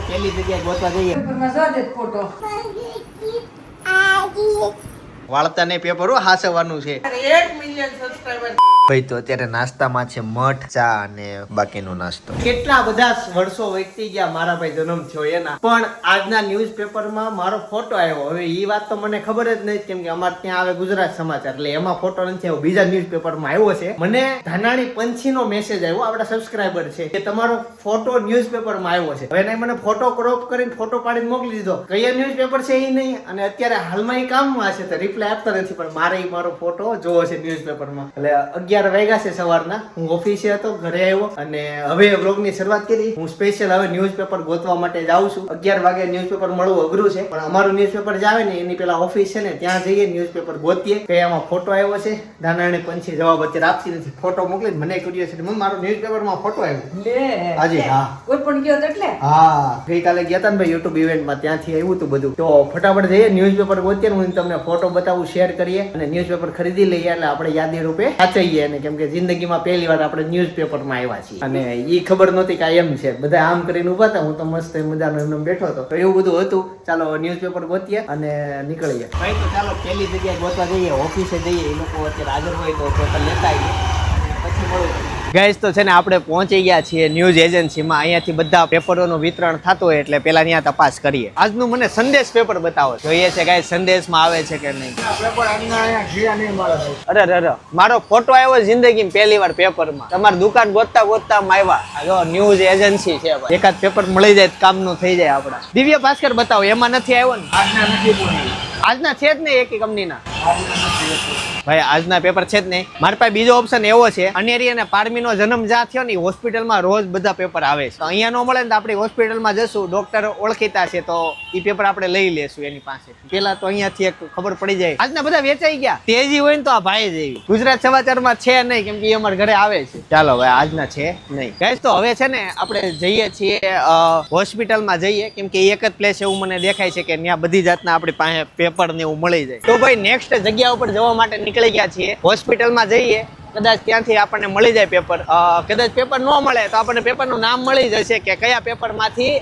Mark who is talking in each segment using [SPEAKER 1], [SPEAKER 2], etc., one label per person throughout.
[SPEAKER 1] પેલી જગ્યાએ ગોતવા જઈએ. વાળતા ને પેપર હાસવાનું છે.
[SPEAKER 2] 1 મિલિયન સબસ્ક્રાઇબર.
[SPEAKER 1] ભાઈ તો અત્યારે નાસ્તામાં છે મઠ, ચા અને બાકીનો નાસ્તો. કેટલા બધા વર્ષો વીતી ગયા મારા ભાઈ જન્મ થયો એના, પણ આજના ન્યૂઝપેપરમાં મારો ફોટો આવ્યો. હવે એ વાત તો મને ખબર જ નહીં, કેમ કે અમારે ત્યાં આવે ગુજરાત સમાચાર, એટલે એમાં ફોટો નથી આવ્યો. બીજા ન્યૂઝપેપરમાં આવ્યો છે. મને ધાનાણી પંછીનો મેસેજ આવ્યો, આપણા સબસ્ક્રાઇબર છે, કે તમારો ફોટો ન્યૂઝપેપરમાં આવ્યો છે. હવે એને મને ફોટો ક્રોપ કરીને ફોટો પાડીને મોકલી દીધો. કયા ન્યૂઝપેપર છે એ નહીં, અને અત્યારે હાલમાં એ કામમાં છે તો રિપ્લાય આપતા નથી, પણ મારે મારો ફોટો જોવો છે ન્યૂઝપેપરમાં. એટલે 11 વાગ્યા છે સવારના. હું ઓફિસે હતો, ઘરે આવ્યો અને હવે વ્લોગની શરૂઆત કરી. હું સ્પેશિયલ હવે ન્યૂઝપેપર ગોતવા માટે જાઉં છું. 11 વાગે ન્યૂઝપેપર મળવું અઘરું છે, પણ અમારું ન્યૂઝપેપર જ આવે ને એની પેલા ઓફિસ છે ને ત્યાં જઈએ, ન્યૂઝપેપર ગોતીએ કે આમાં ફોટો આવ્યો છે. ધાનાણી પંછી જવાબ અત્યારે આપતી નથી. ફોટો મોકલીને મને કર્યો છે, મારો ન્યૂઝપેપરમાં ફોટો આવ્યો લે હાજી. હા
[SPEAKER 2] કોઈ પણ ગયો એટલે
[SPEAKER 1] હા, ગઈકાલે ગયા હતા ને ભાઈ યુટ્યુબ ઇવેન્ટમાં, ત્યાંથી આવ્યું હતું બધું. તો ફટાફટ જઈએ ન્યૂઝપેપર ગોતીએ, હું તમને ફોટો બતાવું, શેર કરીએ અને ન્યૂઝપેપર ખરીદી લઈએ, એટલે આપણે યાદી રૂપે સાચવીએ. અને કેમ કે જિંદગીમાં પહેલી વાર આપણે ન્યૂઝપેપરમાં આવ્યા છીએ અને એ ખબર નહોતી કે એમ છે. બધા આમ કરીને ઉભા હતા, હું તો મસ્ત મજાનો એમને બેઠો હતો. તો એવું બધું હતું. ચાલો ન્યૂઝપેપર ગોતીએ અને નીકળીએ ભાઈ. તો ચાલો પેલી જગ્યાએ ગોતવા જઈએ, ઓફિસે જઈએ. એ લોકો અત્યારે હાજર હોય તો પેપર લેતા આવીએ, પછી મળું. ગાઈસ તો છે ને આપણે પહોંચી ગયા છીએ ન્યૂઝ એજન્સીમાં. અહીંયાથી બધા પેપરોનું વિતરણ થતું હોય, એટલે પેલા ત્યાં તપાસ કરીએ. આજનું મને સંદેશ પેપર બતાવો, જોઈએ છે ગાઈસ સંદેશમાં આવે છે કે નહીં. અરે અરે, મારો ફોટો આવ્યો જિંદગીમાં પહેલી વાર પેપરમાં. તમારી દુકાન ગોતતા ગોતતા આવ્યા. જો ન્યૂઝ એજન્સી છે, એકાદ પેપર મળી જાય કામનું થઈ જાય આપડા. દિવ્ય ભાસ્કર બતાવો, એમાં નથી આવ્યો ને? આજના છે જ નહીં, એક કંપનીના ભાઈ આજના પેપર છે જ નહીં. મારી પાસે બીજો ઓપ્શન એવો છે, અનેરી અને પારમીનો જન્મ જ્યાં થયો ને હોસ્પિટલમાં રોજ બધા પેપર આવે છે. અહીંયા નો મળે ને તો આપણે હોસ્પિટલમાં જશું, ડોક્ટર ઓળખીતા છે તો એ પેપર આપણે લઈ લેશું એની પાસે. પેલા તો અહીંયાથી એક ખબર પડી જાય. આજના બધા વેચાઈ ગયા. તેજી હોય ને તો આ ભાઈ જેવી. ગુજરાત સમાચારમાં છે નહીં, કેમ કે એ અમારા ઘરે આવે છે. ચાલો ભાઈ આજના છે નહીં. ગાઈસ તો હવે છે ને આપણે જઈએ છીએ હોસ્પિટલમાં જઈએ, કેમ કે એક જ પ્લેસ એવું મને દેખાય છે કે ત્યાં બધી જાતના આપણી પાસે પેપર ને એવું મળી જાય. તો ભાઈ નેક્સ્ટ જગ્યા ઉપર જવા માટે નીકળી ગયા છીએ. હોસ્પિટલમાં જઈએ, કદાચ ત્યાંથી આપણને મળી જાય પેપર. કદાચ પેપર ન મળે તો આપણને પેપરનું નામ મળી જશે કે કયા પેપરમાંથી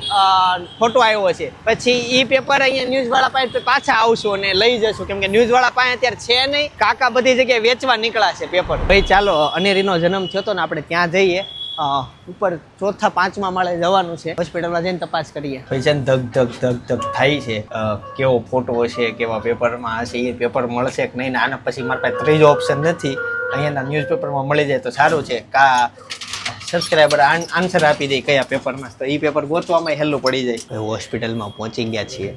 [SPEAKER 1] ફોટો આવ્યો છે. પછી એ પેપર અહીંયા ન્યૂઝ વાળા પાસે પાછા આવશું અને લઈ જશું, કેમ કે ન્યૂઝ વાળા પાસે અત્યારે છે નહીં. કાકા બધી જગ્યાએ વેચવા નીકળ્યા છે પેપર. ભાઈ ચાલો, અનેરીનો જન્મ થયો હતો ને, આપણે ત્યાં જઈએ. ઉપર 4થા 5મા માળે જવાનું છે. હોસ્પિટલમાં જઈને તપાસ કરીએ. ભાઈ છે ને ધક ધક ધક ધક થાય છે. કેવો ફોટો હશે, કેવા પેપરમાં હશે, એ પેપર મળશે કે નહીં. આના પછી મારી પાસે ત્રીજો ઓપ્શન નથી. અહીંયાના ન્યૂઝપેપરમાં મળી જાય તો સારું છે. કા સબસ્ક્રાઈબર આન્સર આપી દે કયા પેપરમાં, તો એ પેપર ગોતવામાં હેલું પડી જાય. હોસ્પિટલમાં પહોંચી ગયા છીએ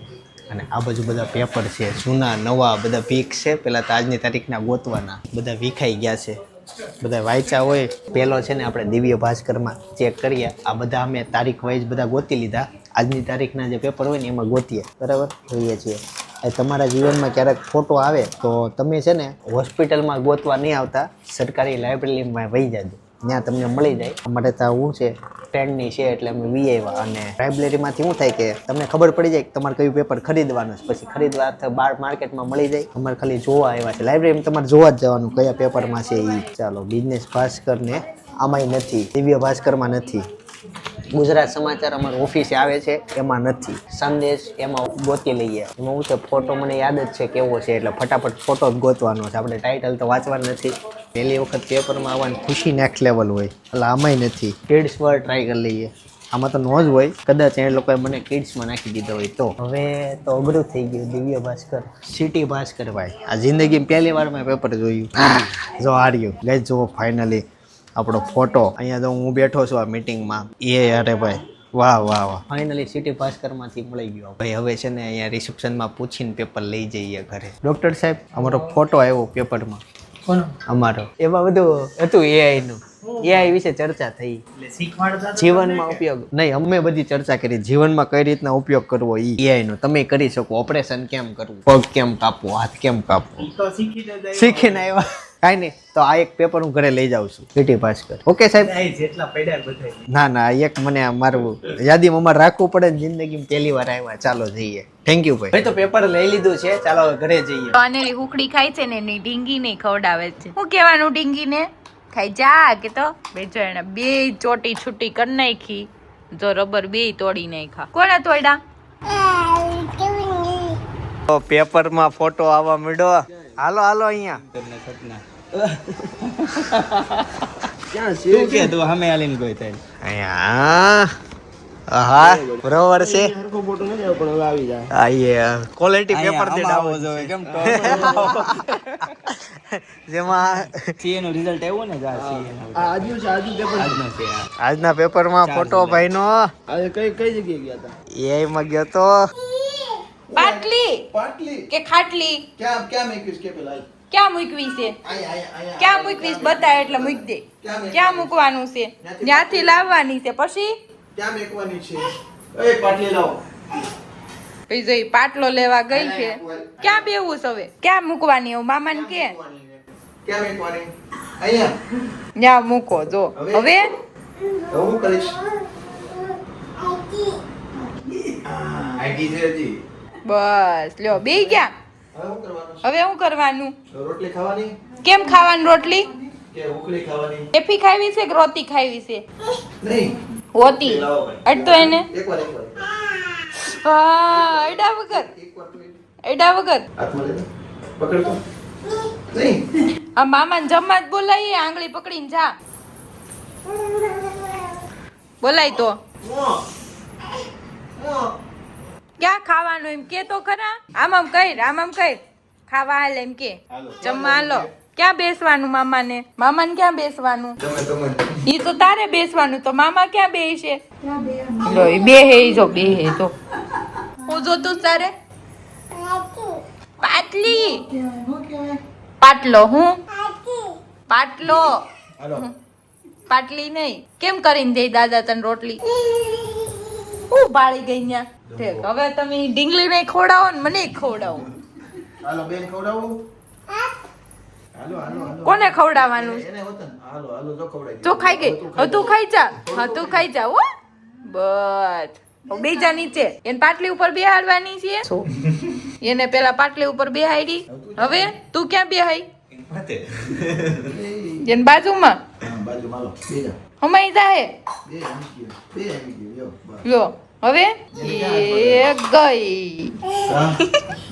[SPEAKER 1] અને આ બાજુ બધા પેપર છે, જૂના નવા બધા પીક છે. પેલા તો આજની તારીખના ગોતવાના બધા વિખાઈ ગયા છે. બધા વાંચ્યા હોય. પેલો છે ને આપણે દિવ્ય ભાસ્કરમાં ચેક કરીએ. આ બધા અમે તારીખ વાઇઝ બધા ગોતી લીધા. આજની તારીખના જે પેપર હોય ને એમાં ગોતીએ, બરાબર જોઈએ છીએ. તમારા જીવનમાં ક્યારેક ફોટો આવે તો તમે છે ને હોસ્પિટલમાં ગોતવા નહીં આવતા, સરકારી લાઇબ્રેરીમાં વહી જાજો, ત્યાં તમને મળી જાય. અમારે ત્યાં હું છે ટ્રેન્ડની છે એટલે અમે વી આવ્યા. અને લાઇબ્રેરીમાંથી શું થાય કે તમને ખબર પડી જાય કે તમારે કયું પેપર ખરીદવાનું છે. પછી ખરીદવા બહાર માર્કેટમાં મળી જાય. અમારે ખાલી જોવા આવ્યા છે. લાઇબ્રેરીમાં તમારે જોવા જ જવાનું કયા પેપરમાં છે એ. ચાલો, બિઝનેસ ભાસ્કરને આમાંય નથી, દિવ્ય ભાસ્કરમાં નથી, ગુજરાત સમાચાર અમારા ઓફિસે આવે છે એમાં નથી, સંદેશ એમાં ગોતી લઈએ. એમાં હું છે ફોટો મને યાદ જ છે કેવો છે, એટલે ફટાફટ ફોટો જ ગોતવાનો છે. આપણે ટાઇટલ તો વાંચવાનું નથી. પહેલી વખત પેપરમાં આવવાની ખુશી નેક્સ્ટ લેવલ હોય, એટલે આમાંય નથી. કિડ્સ વર્ડ ટ્રાય કરી લઈએ. આમાં તો નો જ હોય, કદાચ એ લોકોએ મને કિડ્સમાં નાખી દીધો હોય તો. હવે તો અઘરું થઈ ગયું. દિવ્ય ભાસ્કર, સિટી ભાસ્કર ભાઈ, આ જિંદગીમાં પહેલી વાર મેં પેપર જોયું. જો હાર્યું ગઈ, જો ફાઇનલી આપણો ફોટો. અહીંયા તો હું બેઠો છું આ મીટિંગમાં. અરે ભાઈ વાહ વાહ વાહ, ફાઇનલી સિટી ભાસ્કરમાંથી મળી ગયો ભાઈ. હવે છે ને અહીંયા રિસેપ્શનમાં પૂછીને પેપર લઈ જઈએ ઘરે. ડૉક્ટર સાહેબ, અમારો ફોટો આવ્યો પેપરમાં. અમારો એમાં બધું હતું એઆઈનું. એઆઈ વિશે ચર્ચા થઈ. જીવનમાં ઉપયોગ નહીં, અમે બધી ચર્ચા કરી. જીવનમાં કઈ રીતના ઉપયોગ કરવો એ એઆઈ નો તમે કરી શકો. ઓપરેશન કેમ કરવું, પગ કેમ કાપવો, હાથ કેમ કાપવો, શીખીને આવ્યા. કાંઈ નહીં, તો આ એક પેપર હું ઘરે લઈ જાઉં છું. સિટી ભાસ્કર. ઓકે સાહેબ. જેટલા પડ્યા બધા. ના ના, એક મને મારું યાદીમાં અમારે રાખવું પડે ને, જિંદગીમાં પહેલી વાર આવ્યા. ચાલો જઈએ. થેન્ક યુ ભાઈ. તો પેપર લઈ લીધું છે, ચાલો ઘરે જઈએ.
[SPEAKER 3] અનેરી હુકડી ખાય છે ને એની ઢીંગી ને ખવડાવે છે. શું કહેવાનું ઢીંગી ને? ખાઈ જા કે તો બેજો એને બે ચોટી છૂટી કરી નાખી. જો રબર બેય તોડી નાખ્યા. કોણે તોડ્યા?
[SPEAKER 1] પેપર માં ફોટો આવવા માંડ્યો. હાલો હાલો અહીંયા.
[SPEAKER 4] ક્યાં છે કે તું સામે આલીને કોઈ થાય
[SPEAKER 1] અહીંયા હા બરોબર છે.
[SPEAKER 4] સરખો ફોટો નથી આવ્યો પણ હવે આવી જાય.
[SPEAKER 1] આઈએ ક્વોલિટી પેપર થી ડાઉન
[SPEAKER 4] જોવે કેમ
[SPEAKER 1] જેમાં
[SPEAKER 4] સીએ નું રિઝલ્ટ આવ્યું ને જા સીએ નું આજનું છે આજનું પેપર આજનું છે
[SPEAKER 1] આજના પેપરમાં ફોટો ભાઈ નો
[SPEAKER 4] આજે કઈ કઈ જગ્યાએ ગયા હતા
[SPEAKER 1] એઆઈ માં ગયો તો.
[SPEAKER 3] પાટલી
[SPEAKER 4] પાટલી
[SPEAKER 3] કે ખાટલી
[SPEAKER 4] ક્યાં મેકીશ કે પેલા
[SPEAKER 3] ક્યાં મૂકવી છે?
[SPEAKER 4] આયા
[SPEAKER 3] ક્યાં મૂકવી છે? બતાય એટલે મૂકી દે. ક્યાં મૂકવાનું છે? ત્યાંથી લાવવાની છે પછી
[SPEAKER 4] ક્યાં મેકવાની છે એ પાટલી લાવો
[SPEAKER 3] પછી જો ઈ પાટલો લેવા ગઈ છે. ક્યાં બેવું છે હવે? ક્યાં મૂકવાની? એવું મામાને કે
[SPEAKER 4] ક્યાં મેકવાની અહીંયા
[SPEAKER 3] ત્યાં મૂકો. જો હવે
[SPEAKER 4] હું કરીશ આઈટી છે હજી
[SPEAKER 3] બસ લ્યો બે ગયા.
[SPEAKER 4] હવે શું કરવાનું
[SPEAKER 3] હવે શું કરવાનું?
[SPEAKER 4] રોટલી ખાવાની
[SPEAKER 3] કેમ ખાવાની રોટલી?
[SPEAKER 4] કે ઉકળી ખાવાની
[SPEAKER 3] એફી ખાવી છે કે રોટી ખાવી છે?
[SPEAKER 4] નહીં
[SPEAKER 3] હોતી અડતો એને
[SPEAKER 4] એકવાર
[SPEAKER 3] હા અડા વગર અડા વગર
[SPEAKER 4] હાથમાં લે પકડ તો નહીં
[SPEAKER 3] આ મામાને જમવા જ બોલાવીએ. આંગળી પકડીને જા બોલાય તો ક્યાં ખાવાનું એમ કે તો ખરા. આમ કઈ ખાવા હાલ એમ કે જમવા હાલો. ક્યાં બેસવાનું મામાને? મામાને ક્યાં બેસવાનું? ઈ તો તારે બેસવાનું તો મામા ક્યાં બેસે? લો ઈ બેહે જો હું જોતું તારે પાટલી પાટલો હું પાટલો પાટલી નહીં. કેમ કરીને દે દાદા તને રોટલી? હું બાળી ગઈ ન્યા. ઠીક હવે તમે ઢીંગલી ને ખવડાવો ને મને ખવડાવો.
[SPEAKER 4] હાલો બેન ખવડાવું હાલો હાલો હાલો
[SPEAKER 3] કોને ખવડાવવાનું?
[SPEAKER 4] એને વતન હાલો હાલો જો ખવડાવી
[SPEAKER 3] તું ખાઈ ગઈ. હવે તું ખાઈ જા. હા તું ખાઈ જા હો. બસ હવે બેજા નીચે. એને પાટલી ઉપર બેહાડવાની છે. એને પેલા પાટલી ઉપર બેહાડી. હવે તું ક્યાં બેહાઈ? એને બાજુમાં
[SPEAKER 4] બાજુમાં હાલો બેજા
[SPEAKER 3] હમાઈ જાહે.
[SPEAKER 4] બે આવી ગયો બસ
[SPEAKER 3] લો હવે એ ગઈ.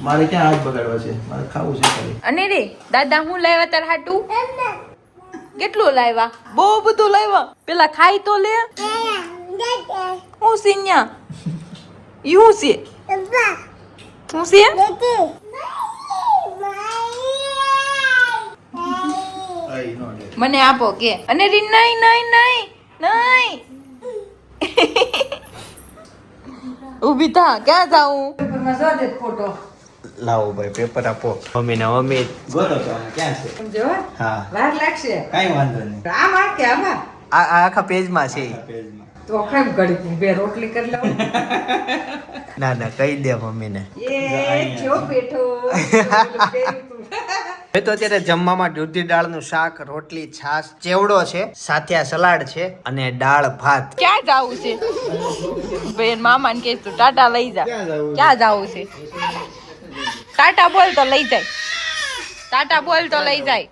[SPEAKER 4] મારે ક્યાં હાથ બગાડવા છે મારે ખાવું છે ખાલી
[SPEAKER 3] અને રે દાદા હું લાવ્યા તાર હાટું? કેટલું લાવ્યા? બહુ બધું લાવ્યા. પેલા ખાઈ તો લે. હું સિન્યા યુ છે હું છે
[SPEAKER 4] આઈ નો લે
[SPEAKER 3] મને આપો કે. અને રી નહીં નહીં નહીં નહીં ઊભી થા. ક્યાં જાઉં?
[SPEAKER 2] ફોટો
[SPEAKER 1] લાવો ભાઈ પેપર આપો. મમ્મી ને મમ્મી
[SPEAKER 4] ગોતો છો ક્યાં છે
[SPEAKER 2] જો
[SPEAKER 1] હા
[SPEAKER 2] વાર લાગશે.
[SPEAKER 4] કાઈ વાંધો નહીં
[SPEAKER 2] આમાં કે આમાં
[SPEAKER 1] આ આખા પેજમાં છે.
[SPEAKER 4] પેજમાં
[SPEAKER 2] તો કેમ ઘડી બે રોટલી કરી લઉં.
[SPEAKER 1] ના ના કહી દે મમ્મી ને.
[SPEAKER 2] એ જો બેઠો
[SPEAKER 1] હવે તો અત્યારે જમવામાં દૂધી દાળનું શાક, રોટલી, છાશ, ચેવડો છે, સાથે આ સલાડ છે અને દાળ ભાત.
[SPEAKER 3] ક્યાં જાવું છે? બેન મામાને કે તું ટાટા લઈ જા. ક્યાં જાવું છે? ટાટા બોલ તો લઈ જાય. ટાટા બોલ તો લઈ જાય.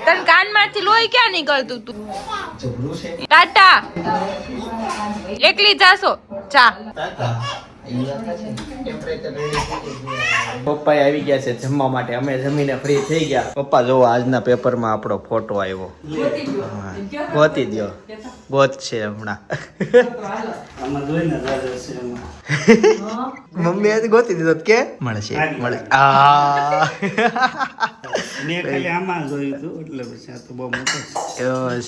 [SPEAKER 3] તન કાનમાંથી લોહી ક્યાં નીકળતું તું? ટાટા એકલી જાશો ચા.
[SPEAKER 1] પપ્પા આવી ગયા છે જમવા માટે. અમે જમીને ફ્રી થઈ ગયા. પપ્પા જોવો આજના પેપરમાં આપણો ફોટો આવ્યો. ગોતી દ્યો. ગોત છે હમણાં. મમ્મી આજે ગોતી દીધો તો કે મળશે મળે.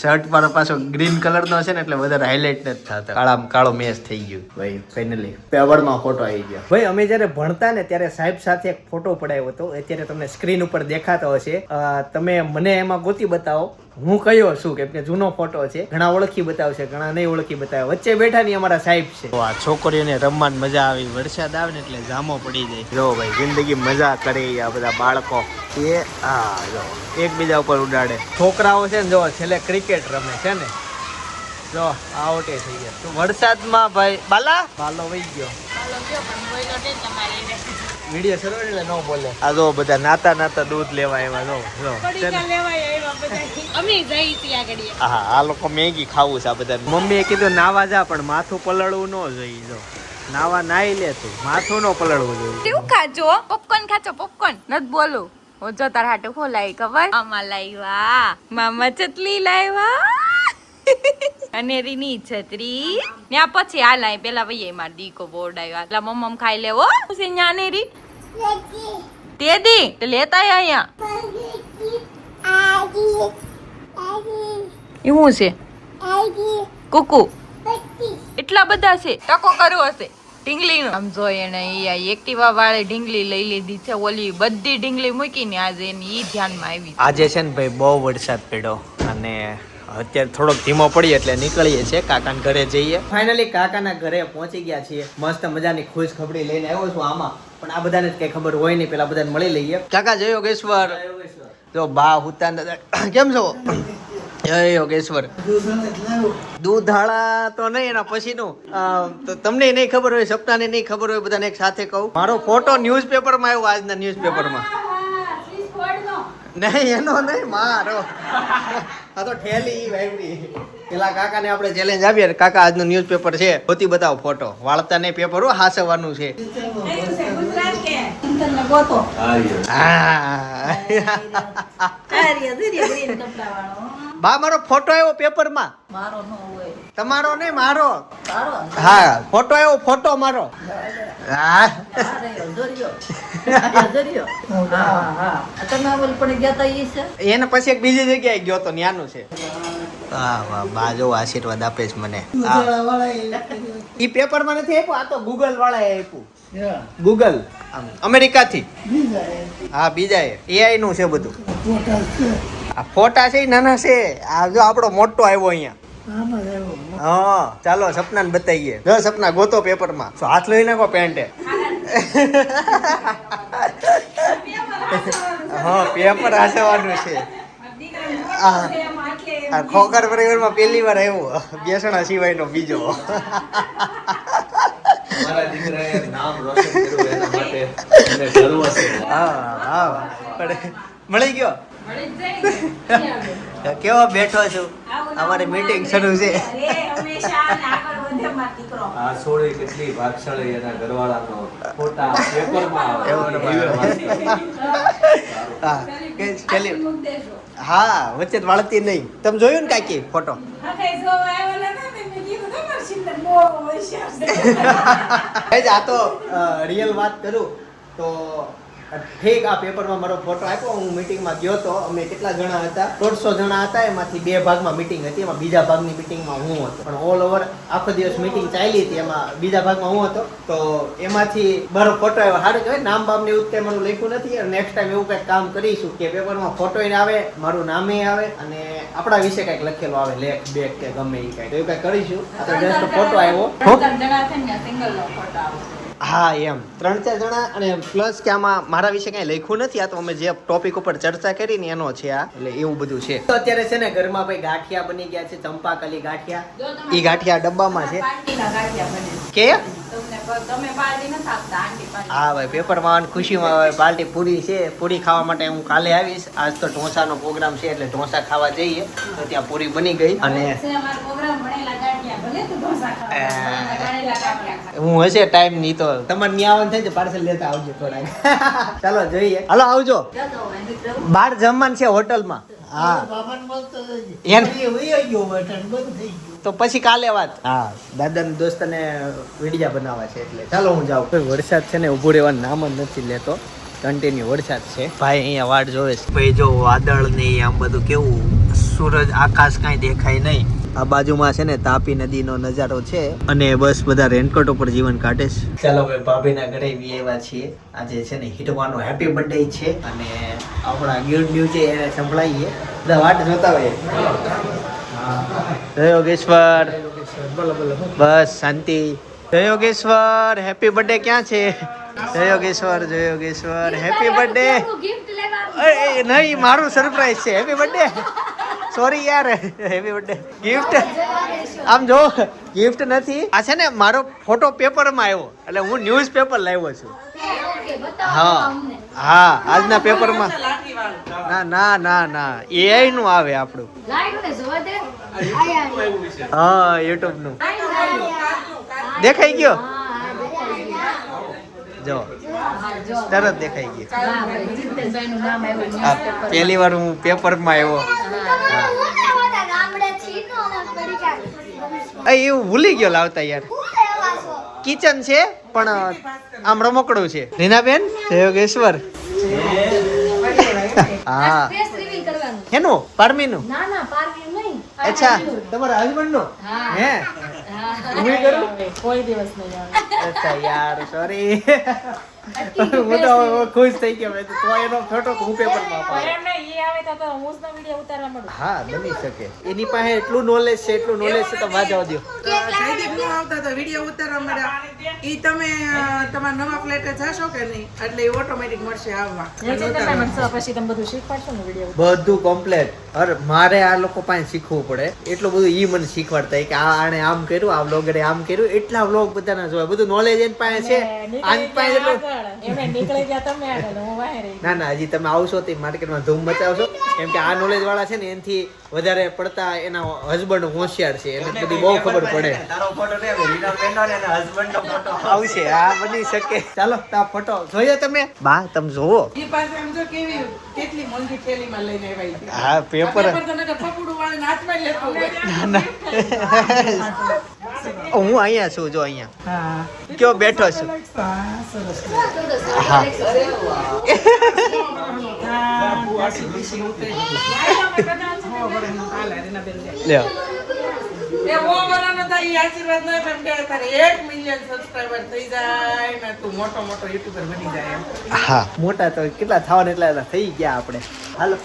[SPEAKER 1] શર્ટ પર પાછો ગ્રીન કલર નો છે ને એટલે વધારે હાઇલાઇટ નથી થતા. કાળામાં કાળો મેચ થઈ ગયું ભાઈ. ફાઇનલી પેવડમાં ફોટો આવી ગયો. ભાઈ અમે જયારે ભણતા ને ત્યારે સાહેબ સાથે એક ફોટો પડાવ્યો હતો. અત્યારે તમને સ્ક્રીન ઉપર દેખાતો હશે. તમે મને એમાં ગોતી બતાવો હું કયો છું, કેમ કે જૂનો ફોટો છે. ઘણા ઓળખી બતાવશે, ઘણા નહીં ઓળખી બતાવે. વચ્ચે બેઠા ની અમારા સાહેબ છે. આ છોકરીઓને રમવાની મજા આવી. વરસાદ આવે ને એટલે જામો પડી જાય. જો ભાઈ જિંદગી મજા કરે આ બધા બાળકો. એ એકબીજા ઉપર ઉડાડે. છોકરાઓ છે ને જો છેલ્લે ક્રિકેટ રમે છે ને. જો આઉટે થઈ ગયા તો વરસાદમાં ભાઈ બાલો વહી ગયો વિડિયો શરૂ એટલે ન બોલે આ જો બધા નાતા દૂધ લેવા આવ્યા જો હા આ લોકો મેગી ખાવું છે આ બધા મમ્મીએ કીધું નાવા જા પણ માથું પલળવું ન જોઈએ જો નાવા નાઈ લે તું માથું ન પલળવું જોઈએ
[SPEAKER 3] કેવું ખાજો પોપકોર્ન ખાચો પોપકોર્ન નત બોલું હું જો તાર હાટુ ખો લાવી ખબર આમાં લાવ્યા મામા ચટલી લાવ્યા અનેરીની છત્રી ત્યાં પછી આ લાઈ પેલા ભાઈ માર દીકો બોર્ડ આવ્યા એટલે મમ્મ ખાઈ લેવો છે ન્યા અનેરી તે દી તે લેતા આય અહીંયા એવું છે કુકુ એટલા બધા છે ટકો કરવો હશે ઢીંગલી નો આમ જોઈએ ને એક્ટિવા વાળે ઢીંગલી લઈ લીધી છે ઓલી બધી ઢીંગલી મૂકીને આજે એની ઈ ધ્યાનમાં આવી
[SPEAKER 1] આજે છે ને ભાઈ બહુ વરસાદ પડ્યો અને અત્યારે થોડોક ધીમો પડી એટલે નીકળીએ છીએ કાકાના ઘરે જઈએ ફાઇનલી કાકાના ઘરે પહોંચી ગયા છીએ મસ્ત મજાની ખુશ ખબરી લઈને આવ્યો છું આમાં પણ આ બધાને કઈ ખબર હોય નહીં પેલા બધાને મળી લઈએ કાકા જય યોગેશ્વર જો બા હુતા કેમ છો જય યોગેશ્વર દૂધાળા તો નહીં એના પછીનું તો તમને નહીં ખબર હોય સપનાને નહીં ખબર હોય બધાને એક સાથે કહું મારો ફોટો ન્યૂઝપેપરમાં આવ્યો આજના ન્યૂઝપેપરમાં નહીં એનો નહીં મારો આ તો ઠેલી વાયરી પેલા કાકાને આપણે ચેલેન્જ આપીએ કાકા આજનું ન્યૂઝપેપર છે હોતી બતાવો ફોટો વાળતા નહીં પેપર હો હાસવાનું છે બા મારો ફોટો આવ્યો પેપરમાં તમારો નહીં મારો હા ફોટો આવ્યો ફોટો મારો હા એને પછી એક બીજી જગ્યાએ ગયો તો ન્યાનું છે હા વાહ બા જો આશીર્વાદ આપે છે મને ઈ પેપર માં નથી આપ્યું આ તો ગૂગલ વાળાએ આપ્યું ગૂગલ અમેરિકાથી હા બીજા એઆઈ નું છે બધું આ ફોટા છે નાના છે આ જો આપણો મોટો આવ્યો અહીંયા હા ચાલો સપના ને બતાવીએ જો સપના ગોતો પેપર માં હાથ લઈ નાખો પેન્ટે હા પેપર હાસવાનું છે આ ખોખર પરિવારમાં પહેલી વાર આવ્યો બેસણા સિવાયનો બીજો મારા દીકરાએ નામ રોશન કર્યું એના માટે મને ગર્વ છે હા હા પણ મળી ગયો કેવો બેઠો છું અમારી મીટિંગ શરૂ છે આ છોડી કેટલી ભાગશાળી એના ઘરવાળાનો ફોટા પેપરમાં આવે હા વચ્ચે વાળતી નહીં તમે જોયું ને કાકી ફોટો આ તો રિયલ વાત કરું તો ઠીક આ પેપરમાં મારો ફોટો આપ્યો હું મીટિંગમાં ગયો તો અમે કેટલા જણા હતા 150 જણા હતા એમાંથી 2 ભાગમાં મીટિંગ હતી એમાં બીજા ભાગની મીટિંગમાં હું હતો પણ ઓલ ઓવર આખો દિવસ મીટિંગ ચાલી હતી એમાં બીજા ભાગમાં હું હતો તો એમાંથી મારો ફોટો આવ્યો સારું કહેવાય નામ બામને એવું કંઈ મારું લખ્યું નથી અને નેક્સ્ટ ટાઈમ એવું કંઈક કામ કરીશું કે પેપરમાં ફોટો આવે મારું નામે આવે અને આપણા વિશે કંઈક લખેલું આવે લેખ બેક કે ગમે એ કંઈક એવું કંઈક કરીશું આ તો જસ્ટ ફોટો આવ્યો હા એમ 3-4 જણા અને પ્લસ કે આમાં મારા વિશે કઈ લખ્યું નથી આ તો અમે જે ટોપિક ઉપર ચર્ચા કરી ને એનો છે આ એટલે એવું બધું છે તો અત્યારે છે ને ઘરમાં ભાઈ ગાંઠિયા બની ગયા છે ચંપાકલી ગાંઠિયા ઈ ગાંઠિયા ડબ્બામાં છે કે હા ભાઈ પેપરમાં ખુશીમાં પાર્ટી પૂરી છે પૂરી ખાવા માટે હું કાલે આવીશ આજ તો ઢોસાનો પ્રોગ્રામ છે એટલે ઢોસા ખાવા જઈએ તો ત્યાં પૂરી બની ગઈ અને હું હશે ટાઈમ નહીં તો તમારે ન્યા આવવાનું થાય તો પાર્સલ લેતા આવજો થોડાક ચાલો જોઈએ હાલો આવજો બહાર જમવાનું છે હોટલમાં હા તો પછી કાલે વાત હા દાદાના દોસ્તને વિડિયા બનાવવા છે એટલે ચાલો હું જાઉં વરસાદ છે ને ઉભું રહેવાનું નામ જ નથી લેતો કન્ટિન્યુ વરસાદ છે ભાઈ અહીંયા વાટ જોવે છે ભાઈ જો વાદળ ને આમ બધું કેવું સૂરજ આકાશ કાંઈ દેખાય નહીં આ બાજુમાં છે ને તાપી નદીનો નજારો છે અને બસ બધા રેનકોટ ઉપર જીવન કાઢે છે ચાલો ભાઈ ભાભીના ઘરે બી આવ્યા છીએ આજે છે ને હિટવાનો હેપી બર્થડે છે અને આપણા ગુડ ન્યૂઝ છે એને સંભળાઈએ બધા વાટ જોતા હોય જય યોગેશ્વર બસ શાંતિ જય યોગેશ્વર હેપી બર્થડે ક્યાં છે જય યોગેશ્વર હેપી બર્થડે નહીં મારું સરપ્રાઈઝ છે હેપી બર્થડે સોરી યાર હેપી બર્થડે ગિફ્ટ આમ જો ગિફ્ટ નથી આ છે ને મારો ફોટો પેપરમાં આવ્યો એટલે હું ન્યૂઝ પેપર લાવ્યો છું હા હા આજના પેપરમાં ના ના ના ના એઆઈ નું આવે આપણું હા યુટ્યુબ નું દેખાઈ ગયો જો તરત દેખાઈ ગયો પહેલી વાર હું પેપરમાં આવ્યો એવું ભૂલી ગયો લાવતા યાર કિચન છે પણ આમ રમકડું છે રીનાબેન યોગેશ્વર હા હેનું પારમીનું અચ્છા તમારા હસબન્ડ નું હે હું કરું
[SPEAKER 3] કોઈ દિવસ નહીં
[SPEAKER 1] અચ્છા યાર સોરી હું તો ખુશ થઈ ગયો મેં તો એનો ફોટો હું પેપરમાં અપાવ્યો હા બની શકે એની પાસે એટલું નોલેજ છે તો વાંચવા દો
[SPEAKER 5] જયદીપ નો આવતા તો વિડીયો ઉતારવા મળ્યા ઈ તમે તમારા નવા ફ્લેટે જશો કે નહીં એટલે એ ઓટોમેટિક મળશે આવવા
[SPEAKER 3] પછી તમે બધું શીખવાડશો ને વિડીયો
[SPEAKER 1] બધું કમ્પ્લેટ અરે મારે આ લોકો પાસે શીખવું પડે એટલું બધું ઈ મને શીખવાડતા કે આને આમ કર્યું આ વ્લોગરે આમ કર્યું એટલા વ્લોગ બધાના જોવા બધું નોલેજ એની પાસે છે આની પાસે એટલું ના ના હજી તમે આવશો તે માર્કેટમાં ધૂમ મચાવશો કેમ કે આ નોલેજ વાળા છે ને એનાથી વધારે પડતા એના હસબન્ડ હોશિયાર છે એને બધી બહુ ખબર પડે આવશે હા બની શકે ચાલો તા ફોટો જોયો તમે બા તમે જોવો
[SPEAKER 5] ઈ પાસે એમ જો કેવી કેટલી મોંઘી થેલીમાં લઈને આવી હતી
[SPEAKER 1] હા પેપર
[SPEAKER 5] તો નકર પપડું વાળીને હાથમાં લેતો હોય
[SPEAKER 1] હું અહીંયા છું જો અહીંયા
[SPEAKER 5] હા
[SPEAKER 1] કયો બેઠો છું
[SPEAKER 5] સરસ
[SPEAKER 1] હા લ્યો
[SPEAKER 5] એ વો બનાનો તો ઈ આશીર્વાદ ન એમ કે તારે 1 મિલિયન સબસ્ક્રાઇબર થઈ જાય ને તું મોટો યુટ્યુબર બની જાય એમ
[SPEAKER 1] હા મોટા તો કેટલા થવાના એટલા થઈ ગયા આપણે હાલો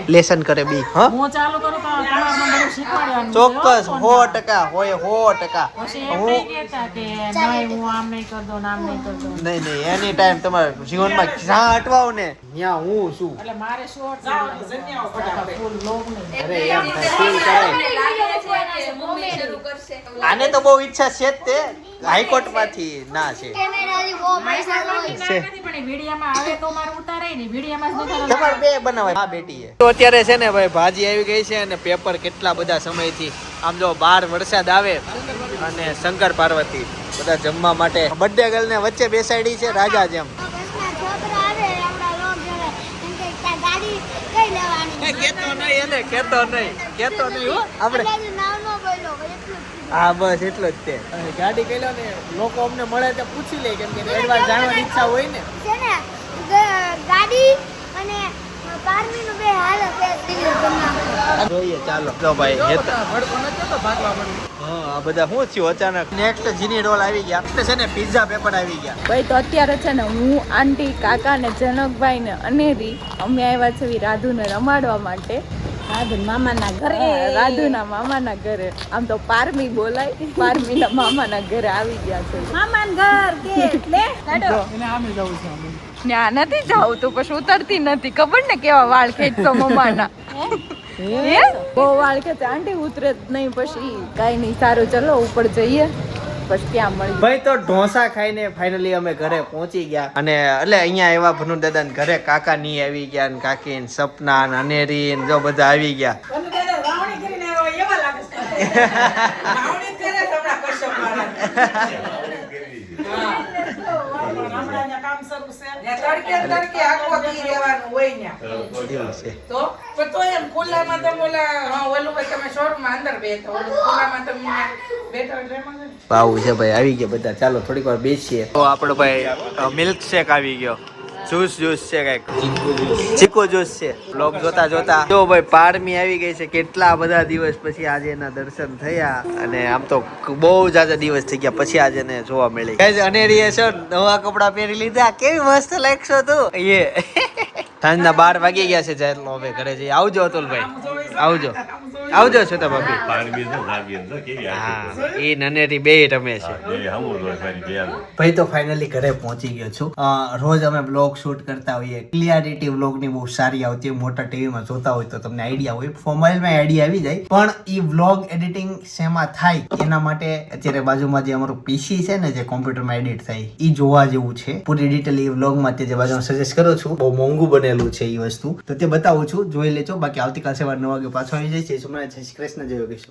[SPEAKER 1] લેસન કરે બી હા
[SPEAKER 3] હું ચાલુ કરું તો તમારે બધું શીખવાડવાનું
[SPEAKER 1] ચોક્કસ 100% હોય 100%
[SPEAKER 3] પછી એમ નહીં કહેતા કે નહીં હું આમ નહીં કરતો ને આમ નહીં કરતો
[SPEAKER 1] નહીં એની ટાઈમ તમારા જીવનમાં જ્યાં અટવાવ ને ત્યાં હું છું
[SPEAKER 3] એટલે મારે શોર્ટ ફૂલ લોગ નહીં
[SPEAKER 1] અરે એમ થાય ફીલ કરાય આને તો બહુ ઈચ્છા છે જ તે હાઈકોર્ટ માંથી ના છે તમારે બે બનાવાય હા બેટી તો અત્યારે છે ને ભાઈ ભાજી આવી ગઈ છે અને પેપર કેટલા બધા સમયથી આમ જો બહાર વરસાદ આવે અને શંકર પાર્વતી બધા જમવા માટે બર્થડે ગર્લ ને વચ્ચે બેસાડી છે રાજા જેમ કેતો નહીં હો આપણે હા બસ એટલો જ તે ગાડી કઈ લો ને લોકો અમને મળે તો પૂછી લે કેમ કે એડવાન્સ જાણવાની ઈચ્છા હોય ને
[SPEAKER 6] છે ને ગાડી અને પારમીનું બે હાલ
[SPEAKER 1] જોઈએ ચાલો જો ભાઈ હા આ બધા શું થયું અચાનક નેક્સ્ટ જીની રોલ આવી ગયા એટલે છે ને પિઝા પેપર આવી ગયા
[SPEAKER 3] ભાઈ તો અત્યારે છે ને હું આંટી કાકા ને જનકભાઈ ને અનેરી અમે આવ્યા છે રાધુને રમાડવા માટે મામાના ઘરે રાધુના મામાના ઘરે આમ તો પારમી બોલાય પારમીના મામાના ઘરે આવી ગયા છે મામાના ઘર કે એટલે ત્યાં નથી જાવ તો પછી ઉતરતી નથી ખબર ને કેવા વાળ ખેંચતો મમ્માના બહુ વાળ ખેંચે આંટી ઉતરે જ નહીં પછી કઈ નહીં સારું ચલો ઉપર જઈએ પછી ત્યાં મળી
[SPEAKER 1] ભાઈ તો ઢોસા ખાઈને ફાઇનલી અમે ઘરે પહોંચી ગયા અને એટલે અહીંયા એવા ભનુ દાદા ને ઘરે કાકા ની આવી ગયા ને કાકી ને સપના ને અનેરી ને જો બધા આવી ગયા
[SPEAKER 5] રાવણી કરીને આવ્યો એવા લાગે છે રાવણી કરે છે હમણાં કશ્યપ તડકે આખો દી રહેવાનું હોય ન્યા તો પણ તો એમ ખુલ્લામાં તો ઓલા ઓલું ભાઈ તમે શોર્ટમાં અંદર બેઠો ખુલ્લામાં તમે બેઠો એટલે એમાં
[SPEAKER 1] ભાવ છે ભાઈ આવી ગયા બધા ચાલો થોડીક વાર બેસીએ તો આપણો ભાઈ મિલ્ક શેક આવી ગયો જ્યુસ છે કઈક ચીકુ જ્યુસ છે બ્લોગ જોતા જો ભાઈ પારમી આવી ગઈ છે કેટલા બધા દિવસ પછી આજે એના દર્શન થયા અને આમ તો બહુ જાજા દિવસ થઈ ગયા પછી આજે એને જોવા મળી અનેરીએ છે નવા કપડા પહેરી લીધા કેવી મસ્ત લાગશો તું એ સાંજના 12 વાગી ગયા છે જ્યારે હવે ઘરે જઈએ આવજો અતુલભાઈ આવજો આવજો છોટા ભાભી
[SPEAKER 7] પાણી તો જાગી અંદર કેવી
[SPEAKER 1] હા એ નનેરી બે રમે છે
[SPEAKER 8] ભાઈ તો ફાઇનલી ઘરે પહોંચી ગયો છું રોજ અમે બ્લોગ શૂટ કરતા હોઈએ ક્લિયરિટી વ્લોગની બહુ સારી આવતી હોય મોટા ટીવીમાં જોતા હોય તો તમને આઈડિયા હોય મોબાઈલમાં આઈડિયા આવી જાય પણ એ વ્લોગ એડિટિંગ શેમાં થાય એના માટે અત્યારે બાજુમાં જે અમારું પીસી છે ને જે કોમ્પ્યુટરમાં એડિટ થાય એ જોવા જેવું છે પૂરી ડિટેલ એ વ્લોગમાં તે જે બાજુમાં સજેસ્ટ કરું છું બહુ મોંઘું બનેલું છે એ વસ્તુ તો તે બતાવું છું જોઈ લેજો બાકી આવતીકાલ સવાર 9 વાગે પાછો આવી જાય છે જય શ્રી કૃષ્ણ જય યોગેશ્વર